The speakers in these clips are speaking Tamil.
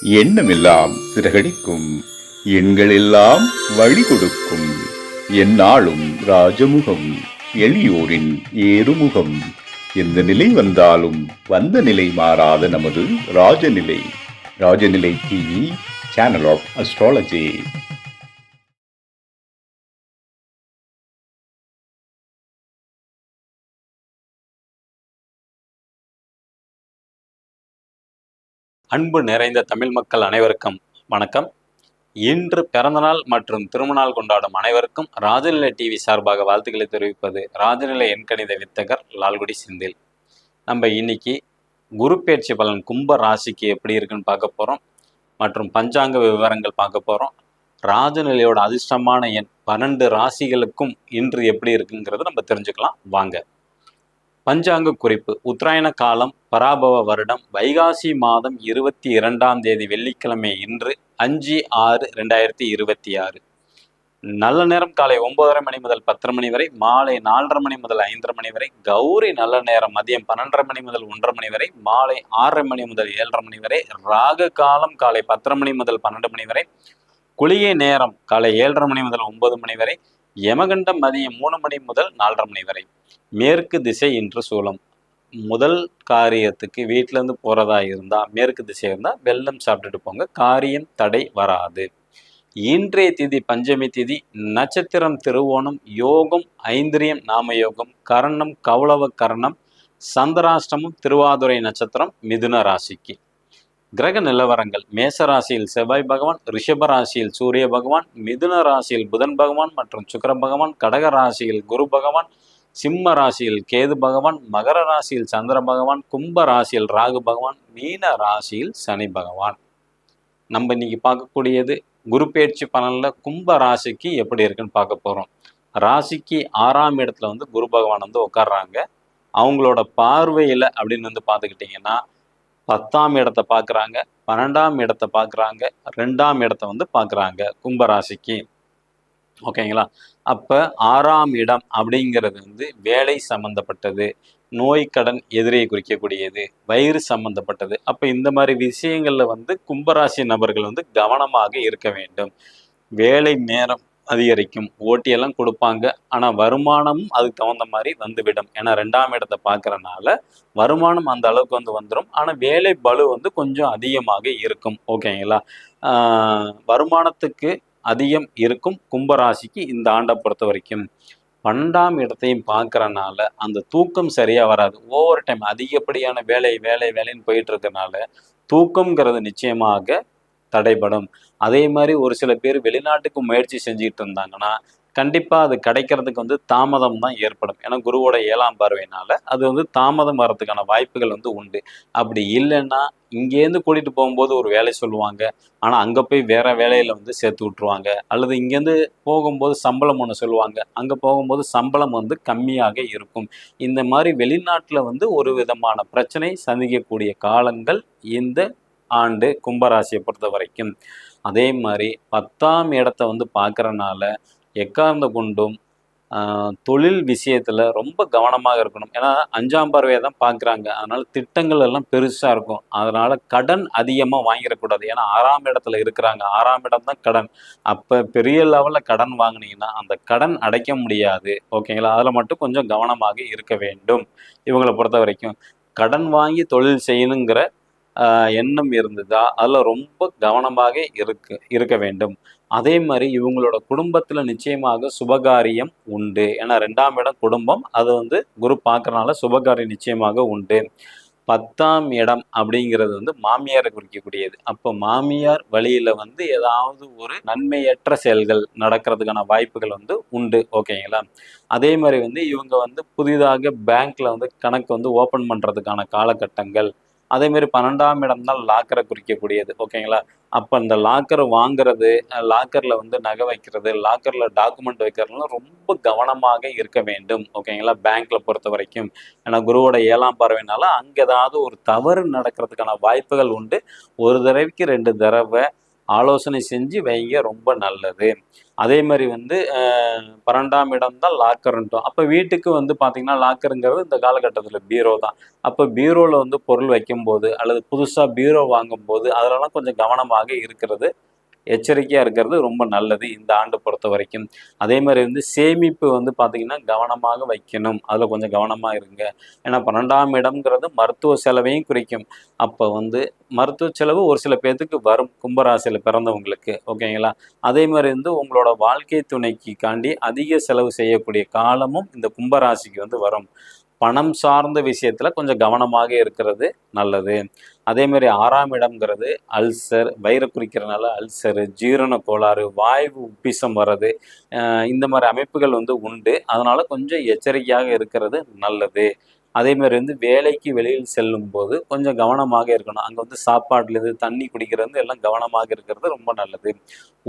எண்ணமெல்லாம் சிறகடிக்கும், எண்களெல்லாம் வழி கொடுக்கும், எந்நாளும் ராஜமுகம், எளியோரின் ஏறுமுகம். எந்த நிலை வந்தாலும் வந்த நிலை மாறாத நமது Rajanilai. Rajanilai TV, channel of astrology. அன்பு நிறைந்த தமிழ் மக்கள் அனைவருக்கும் வணக்கம். இன்று பிறந்தநாள் மற்றும் திருமணநாள் கொண்டாடும் அனைவருக்கும் ராஜநிலை டிவி சார்பாக வாழ்த்துக்களை தெரிவிப்பது ராஜநிலை எண்கணித வித்தகர் லால்குடி செந்தில். நம்ம இன்னைக்கு குரு பெயர்ச்சி பலன் கும்ப ராசிக்கு எப்படி இருக்குன்னு பார்க்க போகிறோம் மற்றும் பஞ்சாங்க விவரங்கள் பார்க்க போகிறோம். ராஜநிலையோட அதிர்ஷ்டமான எண் 12 ராசிகளுக்கும் இன்று எப்படி இருக்குங்கிறத நம்ம தெரிஞ்சுக்கலாம் வாங்க. பஞ்சாங்க குறிப்பு: உத்தராயண காலம், பராபவ வருடம், வைகாசி மாதம் 22ஆம் தேதி வெள்ளிக்கிழமை இன்று 5/6/2026. நல்ல நேரம் காலை 9:30 மணி முதல் 10:30 மணி வரை, மாலை 4:30 மணி முதல் 5:30 மணி வரை. கௌரி நல்ல நேரம் மதியம் 12:30 மணி முதல் 1:30 மணி வரை, மாலை 6:30 மணி முதல் 7:30 மணி வரை. ராகு காலம் காலை 10:30 மணி முதல் 12 மணி வரை. குளிகை நேரம் காலை 7:30 மணி முதல் 9 மணி வரை. யமகண்டம் மதியம் 3 மணி முதல் 4:30 மணி வரை. மேற்கு திசை இன்று சூலம். முதல் காரியத்துக்கு வீட்டிலேருந்து போகிறதா இருந்தால் மேற்கு திசை இருந்தால் வெல்லம் சாப்பிட்டுட்டு போங்க, காரியம் தடை வராது. இன்றைய திதி பஞ்சமி திதி, நட்சத்திரம் திருவோணம், யோகம் ஐந்திரியம் நாம யோகம், கரணம் கௌளவ கரணம், சந்திராஷ்டமம் திருவாதுரை நட்சத்திரம் மிதுன ராசிக்கு. கிரக நிலவரங்கள்: மேச ராசியில் செவ்வாய் பகவான், ரிஷப ராசியில் சூரிய பகவான், மிதுன ராசியில் புதன் பகவான் மற்றும் சுக்கிர பகவான், கடக ராசியில் குரு பகவான், சிம்ம ராசியில் கேது பகவான், மகர ராசியில் சந்திர பகவான், கும்ப ராசியில் ராகு பகவான், மீன ராசியில் சனி பகவான். நம்ம இன்னைக்கு பார்க்கக்கூடியது குரு பெயர்ச்சி பலன்ல கும்ப ராசிக்கு எப்படி இருக்குன்னு பார்க்க போறோம். ராசிக்கு 6ஆம் இடத்துல குரு பகவான் உட்கார்றாங்க. அவங்களோட பார்வையில அப்படின்னு பார்த்துக்கிட்டிங்கன்னா 10ஆம் இடத்தை பார்க்குறாங்க, 12ஆம் இடத்தை பார்க்குறாங்க, 2ஆம் இடத்தை பார்க்குறாங்க கும்ப ராசிக்கு. ஓகேங்களா? அப்போ 6ஆம் இடம் அப்படிங்கிறது வேலை சம்மந்தப்பட்டது, நோய் கடன் எதிரியை குறிக்கக்கூடியது, வயிறு சம்மந்தப்பட்டது. அப்போ இந்த மாதிரி விஷயங்களில் கும்பராசி நபர்கள் கவனமாக இருக்க வேண்டும். வேலை நேரம் அதிகரிக்கும், ஓட்டியெல்லாம் கொடுப்பாங்க, ஆனால் வருமானமும் அதுக்கு தகுந்த மாதிரி வந்துவிடும். ஏன்னா 2ஆம் இடத்தை பார்க்குறனால வருமானம் அந்த அளவுக்கு வந்துடும். ஆனால் வேலை பளு கொஞ்சம் அதிகமாக இருக்கும். ஓகேங்களா? வருமானத்துக்கு அதிகம் இருக்கும் கும்பராசிக்கு இந்த ஆண்டை பொறுத்த வரைக்கும். 12ஆம் இடத்தையும் பார்க்கறனால அந்த தூக்கம் சரியா வராது. ஓவர் டைம் அதிகப்படியான வேலைன்னு போயிட்டு இருக்கனால தூக்கம்ங்கிறது நிச்சயமாக தடைபடும். அதே மாதிரி ஒரு சில பேர் வெளிநாட்டுக்கு முயற்சி செஞ்சுட்டு இருந்தாங்கன்னா கண்டிப்பாக அது கிடைக்கிறதுக்கு தாமதம் தான் ஏற்படும். ஏன்னா குருவோட 7ஆம் பார்வையினால அது தாமதம் வர்றதுக்கான வாய்ப்புகள் உண்டு. அப்படி இல்லைன்னா இங்கேருந்து கூட்டிகிட்டு போகும்போது ஒரு வேலை சொல்லுவாங்க, ஆனால் அங்கே போய் வேற வேலையில் சேர்த்து விட்ருவாங்க. அல்லது இங்கேருந்து போகும்போது சம்பளம் ஒன்று சொல்லுவாங்க, அங்கே போகும்போது சம்பளம் கம்மியாக இருக்கும். இந்த மாதிரி வெளிநாட்டில் ஒரு விதமான பிரச்சனை சந்திக்கக்கூடிய காலங்கள் இந்த ஆண்டு கும்பராசியை பொறுத்த வரைக்கும். அதே மாதிரி 10ஆம் இடத்தை பார்க்குறனால எக்கார்ந்த கொண்டும் தொழில் விஷயத்தில் ரொம்ப கவனமாக இருக்கணும். ஏன்னா 5ஆம் பார்வையை தான் பார்க்குறாங்க, அதனால் திட்டங்கள் எல்லாம் பெருசாக இருக்கும். அதனால் கடன் அதிகமாக வாங்கிடக்கூடாது. ஏன்னா 6ஆம் இடத்துல இருக்கிறாங்க, 6ஆம் இடம் தான் கடன். அப்போ பெரிய லெவலில் கடன் வாங்கினீங்கன்னா அந்த கடன் அடைக்க முடியாது. ஓகேங்களா? அதில் மட்டும் கொஞ்சம் கவனமாக இருக்க வேண்டும். இவங்களை பொறுத்த வரைக்கும் கடன் வாங்கி தொழில் செய்யணுங்கிற எண்ணம் இருந்ததா அதில் ரொம்ப கவனமாக இருக்க வேண்டும். அதே மாதிரி இவங்களோட குடும்பத்தில் நிச்சயமாக சுபகாரியம் உண்டு. ஏன்னா 2ஆம் இடம் குடும்பம், அது குரு பார்க்கறனால சுபகாரியம் நிச்சயமாக உண்டு. 10ஆம் இடம் அப்படிங்கிறது மாமியாரை குறிக்கக்கூடியது. அப்போ மாமியார் வழியில் ஏதாவது ஒரு நன்மையற்ற செயல்கள் நடக்கிறதுக்கான வாய்ப்புகள் உண்டு. ஓகேங்களா? அதே மாதிரி இவங்க புதிதாக பேங்க்ல கணக்கு ஓப்பன் பண்ணுறதுக்கான காலகட்டங்கள். அதேமாரி 12ஆம் இடம் தான் லாக்கரை குறிக்கக்கூடியது. ஓகேங்களா? அப்போ அந்த லாக்கர் வாங்குறது, லாக்கரில் நகை வைக்கிறது, லாக்கரில் டாக்குமெண்ட் வைக்கிறதுலாம் ரொம்ப கவனமாக இருக்க வேண்டும். ஓகேங்களா? பேங்க்கில் பொறுத்த வரைக்கும். ஏன்னா குருவோட 7ஆம் பார்வையினால அங்கே ஏதாவது ஒரு தவறு நடக்கிறதுக்கான வாய்ப்புகள் உண்டு. ஒரு தடவைக்கு 2 தடவை ஆலோசனை செஞ்சு வைங்க, ரொம்ப நல்லது. அதே மாதிரி வந்து 12ஆம் இடம் தான் லாக்கர்ன்ட்டோம். அப்போ வீட்டுக்கு வந்து பார்த்தீங்கன்னா லாக்கருங்கிறது இந்த காலகட்டத்தில் பீரோ தான். அப்போ பீரோவில் வந்து பொருள் வைக்கும்போது அல்லது புதுசாக பீரோ வாங்கும்போது அதிலலாம் கொஞ்சம் கவனமாக இருக்கிறது, எச்சரிக்கையாக இருக்கிறது ரொம்ப நல்லது இந்த ஆண்டு பொறுத்த வரைக்கும். அதே மாதிரி வந்து சேமிப்பு வந்து பார்த்தீங்கன்னா கவனமாக வைக்கணும், அதில் கொஞ்சம் கவனமாக இருங்க. ஏன்னா 12ஆம் இடம்ங்கிறது மருத்துவ செலவையும் குறிக்கும். அப்போ வந்து மருத்துவ செலவு ஒரு சில பேர்த்துக்கு வரும், கும்பராசியில் பிறந்தவங்களுக்கு, ஓகேங்களா. அதே மாதிரி வந்து உங்களோட வாழ்க்கை துணைக்கு காண்டி அதிக செலவு செய்யக்கூடிய காலமும் இந்த கும்பராசிக்கு வந்து வரும். பணம் சார்ந்த விஷயத்துல கொஞ்சம் கவனமாக இருக்கிறது நல்லது. அதே மாதிரி 6ஆம் இடம்ங்கிறது அல்சர், வயிறை குறிக்கிறனால அல்சரு, ஜீரண கோளாறு, வாய்வு உப்பிசம் வர்றது, இந்த மாதிரி அமைப்புகள் வந்து உண்டு. அதனால கொஞ்சம் எச்சரிக்கையாக இருக்கிறது நல்லது. அதே மாதிரி வந்து வேலைக்கு வெளியில் செல்லும்போது கொஞ்சம் கவனமாக இருக்கணும். அங்கே வந்து சாப்பாடுலேருந்து தண்ணி குடிக்கிறது எல்லாம் கவனமாக இருக்கிறது ரொம்ப நல்லது.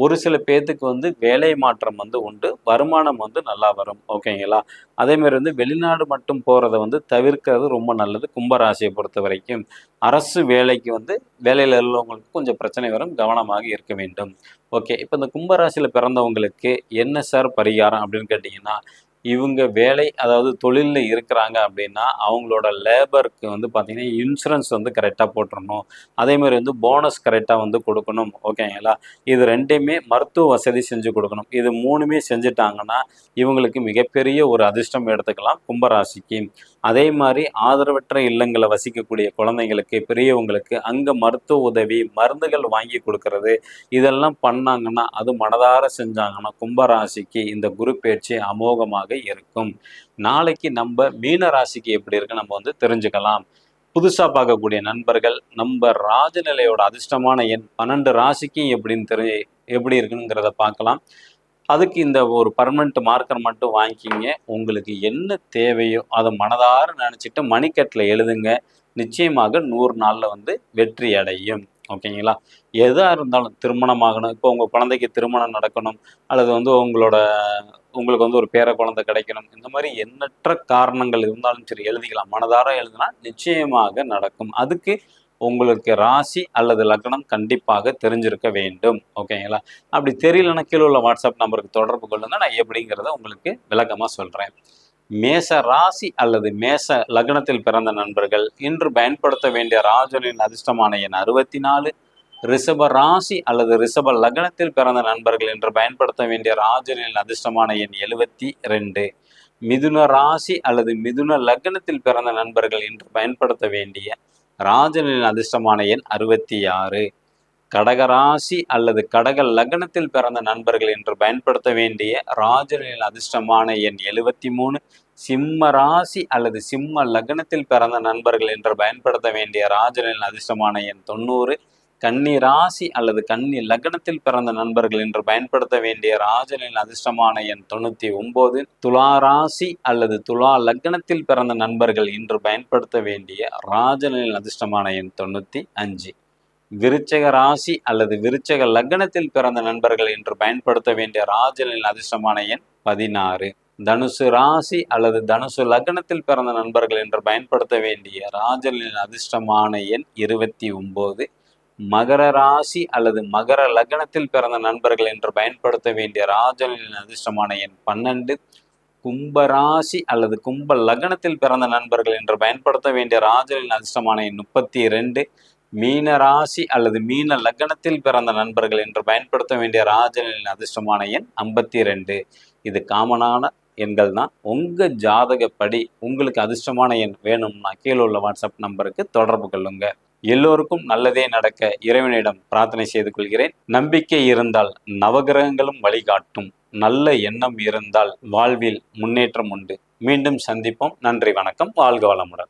ஒரு சில பேர்த்துக்கு வந்து வேலை மாற்றம் வந்து உண்டு, வருமானம் வந்து நல்லா வரும், ஓகேங்களா. அதே மாதிரி வந்து வெளிநாடு மட்டும் போகிறத வந்து தவிர்க்கிறது ரொம்ப நல்லது கும்பராசியை பொறுத்த வரைக்கும். அரசு வேலைக்கு வந்து வேலையில் உள்ளவங்களுக்கு கொஞ்சம் பிரச்சனை வரும், கவனமாக இருக்க வேண்டும். ஓகே, இப்போ இந்த கும்பராசியில் பிறந்தவங்களுக்கு என்ன சார் பரிகாரம் அப்படின்னு கேட்டிங்கன்னா, இவங்க வேலை அதாவது தொழிலில் இருக்கிறாங்க அப்படின்னா அவங்களோட லேபருக்கு வந்து பார்த்திங்கன்னா இன்சூரன்ஸ் வந்து கரெக்டாக போட்டுடணும். அதே மாதிரி வந்து போனஸ் கரெக்டாக வந்து கொடுக்கணும், ஓகேங்களா. இது ரெண்டையுமே மருத்துவ வசதி செஞ்சு கொடுக்கணும். இது 3மே செஞ்சுட்டாங்கன்னா இவங்களுக்கு மிகப்பெரிய ஒரு அதிர்ஷ்டம் எடுத்துக்கலாம் கும்பராசிக்கு. அதே மாதிரி ஆதரவற்ற இல்லங்களை வசிக்கக்கூடிய குழந்தைங்களுக்கு, பெரியவங்களுக்கு அங்கே மருத்துவ உதவி, மருந்துகள் வாங்கி கொடுக்கறது, இதெல்லாம் பண்ணாங்கன்னா, அது மனதார செஞ்சாங்கன்னா கும்பராசிக்கு இந்த குரு பயிற்சி அமோகமாக இருக்கும். நாளைக்கு நம்ம மீன ராசிக்கு எப்படி இருக்கு நம்ம வந்து தெரிஞ்சுக்கலாம். புதுசா பார்க்கக்கூடிய நண்பர்கள் நம்ம ராஜநிலையோட அதிர்ஷ்டமான எண் 12 ராசிக்கும் எப்படி இருக்குங்கிறத பார்க்கலாம். அதுக்கு இந்த ஒரு பர்மனெண்ட் மார்க்கர் மட்டும் வாங்கிக்கிங்க. உங்களுக்கு என்ன தேவையோ அதை மனதார நினச்சிட்டு மணிக்கட்டில் எழுதுங்க. நிச்சயமாக 100 நாளில் வந்து வெற்றி அடையும், ஓகேங்களா. எதாக இருந்தாலும் திருமணம் ஆகணும், இப்போ உங்கள் குழந்தைக்கு திருமணம் நடக்கணும், அல்லது வந்து உங்களுக்கு வந்து ஒரு பேர குழந்தை கிடைக்கணும், இந்த மாதிரி எண்ணற்ற காரணங்கள் இருந்தாலும் சரி எழுதிக்கலாம். மனதார எழுதுனா நிச்சயமாக நடக்கும். அதுக்கு உங்களுக்கு ராசி அல்லது லக்னம் கண்டிப்பாக தெரிஞ்சிருக்க வேண்டும், ஓகேங்களா. அப்படி தெரியலன்னா கீழே உள்ள வாட்ஸ்அப் நம்பருக்கு தொடர்பு கொள்ளுங்க, நான் எப்படிங்கிறத உங்களுக்கு விளக்கமாக சொல்கிறேன். மேச ராசி அல்லது மேச லக்னத்தில் பிறந்த நண்பர்கள் இன்று பயன்படுத்த வேண்டிய ராஜனின் அதிர்ஷ்டமான எண் 64. ரிஷப ராசி அல்லது ரிஷப லக்னத்தில் பிறந்த நண்பர்கள் என்று பயன்படுத்த வேண்டிய ராஜனின் அதிர்ஷ்டமான எண் 72. மிதுன ராசி அல்லது மிதுன லக்னத்தில் பிறந்த நண்பர்கள் என்று பயன்படுத்த வேண்டிய ராஜனின் அதிர்ஷ்டமான எண் 66. கடகராசி அல்லது கடக லக்னத்தில் பிறந்த நண்பர்கள் என்று பயன்படுத்த வேண்டிய ராஜனின் அதிர்ஷ்டமான எண் 73. சிம்ம ராசி அல்லது சிம்ம லக்னத்தில் பிறந்த நண்பர்கள் என்று பயன்படுத்த வேண்டிய ராஜனின் அதிர்ஷ்டமான எண் 90. கன்னி ராசி அல்லது கன்னி லக்னத்தில் பிறந்த நண்பர்கள் என்று பயன்படுத்த வேண்டிய ராஜனின் அதிர்ஷ்டமான எண் 99. துலா ராசி அல்லது துலா லக்னத்தில் பிறந்த நண்பர்கள் இன்று பயன்படுத்த வேண்டிய ராஜனின் அதிர்ஷ்டமான எண் 95. விருச்சக ராசி அல்லது விருச்சக லக்னத்தில் பிறந்த நண்பர்கள் என்று பயன்படுத்த வேண்டிய ராஜனின் அதிர்ஷ்டமான எண் 16. தனுசு ராசி அல்லது தனுசு லக்னத்தில் பிறந்த நண்பர்கள் என்று பயன்படுத்த வேண்டிய ராஜனின் அதிர்ஷ்டமான எண் 29. மகர ராசி அல்லது மகர லக்னத்தில் பிறந்த நண்பர்கள் என்று பயன்படுத்த வேண்டிய ராஜனின் அதிர்ஷ்டமான எண் 12. கும்ப ராசி அல்லது கும்ப லக்னத்தில் பிறந்த நண்பர்கள் என்று பயன்படுத்த வேண்டிய ராஜனின் அதிர்ஷ்டமான எண் 32. மீன ராசி அல்லது மீன லக்னத்தில் பிறந்த நண்பர்கள் என்று பயன்படுத்த வேண்டிய ராஜனின் அதிர்ஷ்டமான எண் 52. இது காமனான எண்கள் தான். உங்க ஜாதகப்படி உங்களுக்கு அதிர்ஷ்டமான எண் வேணும்னா கீழே உள்ள வாட்ஸ்அப் நம்பருக்கு தொடர்பு கொள்ளுங்க. எல்லோருக்கும் நல்லதே நடக்க இறைவனிடம் பிரார்த்தனை செய்து கொள்கிறேன். நம்பிக்கை இருந்தால் நவகிரகங்களும் வழிகாட்டும். நல்ல எண்ணம் இருந்தால் வாழ்வில் முன்னேற்றம் உண்டு. மீண்டும் சந்திப்போம். நன்றி, வணக்கம், வாழ்க வளமுடன்.